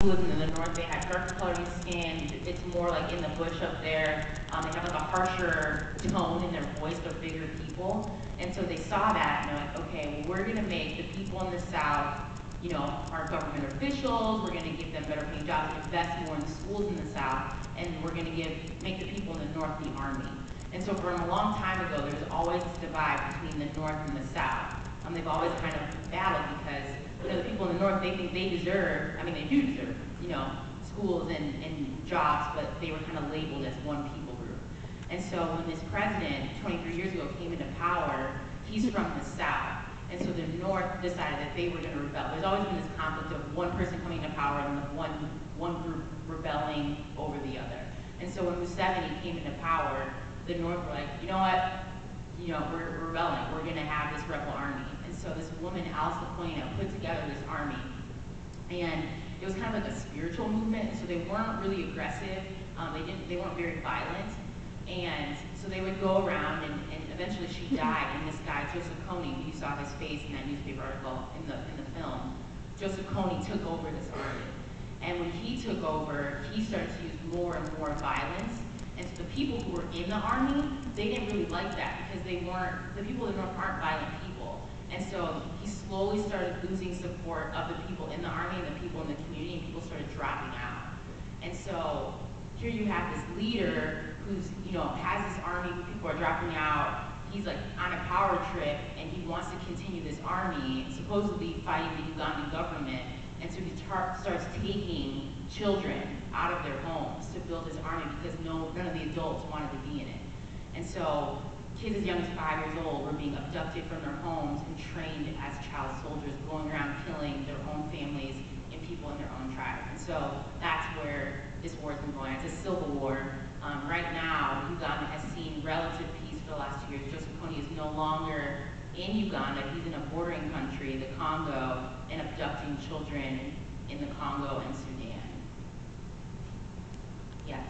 who live in the north, they have darker colored skin. It's more like in the bush up there. They have like a harsher tone in their voice. They're bigger people. And so they saw that and they're like, okay, well, we're going to make the people in the South, you know, our government officials. We're going to give them better paying jobs, invest more in the schools in the South, and we're going to make the people in the North the Army. And so from a long time ago, there's always this divide between the North and the South. They've always kind of battled because, you know, the people in the North, they think they deserve, I mean, they do deserve, you know, schools and jobs, but they were kind of labeled as one people group. And so when this president, 23 years ago, came into power, he's from the South. And so the North decided that they were going to rebel. There's always been this conflict of one person coming to power and one group rebelling over the other. And so when Museveni came into power, the North were like, you know what? You know, we're rebelling. We're going to have this rebel army. And so this woman, Alice Lapointe, put together this army. And it was kind of like a spiritual movement. So they weren't really aggressive. They weren't very violent. And so they would go around, and eventually she died. And this guy, Joseph Kony, you saw his face in that newspaper article in the film. Joseph Kony took over this army. And when he took over, he started to use more and more violence. And so the people who were in the army, they didn't really like that because the people in the North aren't violent people. And so he slowly started losing support of the people in the army and the people in the community, and people started dropping out. And so here you have this leader who's, you know, has this army, people are dropping out. He's like on a power trip, and he wants to continue this army, supposedly fighting the Ugandan government. And so he starts taking children out of their homes to build his army because none of the adults wanted to be in it. And so kids as young as 5 years old were being abducted from their homes and trained as child soldiers, going around killing their own families and people in their own tribe. And so that's where this war has been going. It's a civil war. Right now, Uganda has seen relative peace for the last 2 years. Joseph Kony is no longer in Uganda. He's in a bordering country, the Congo, and abducting children in the Congo and Sudan. Yes.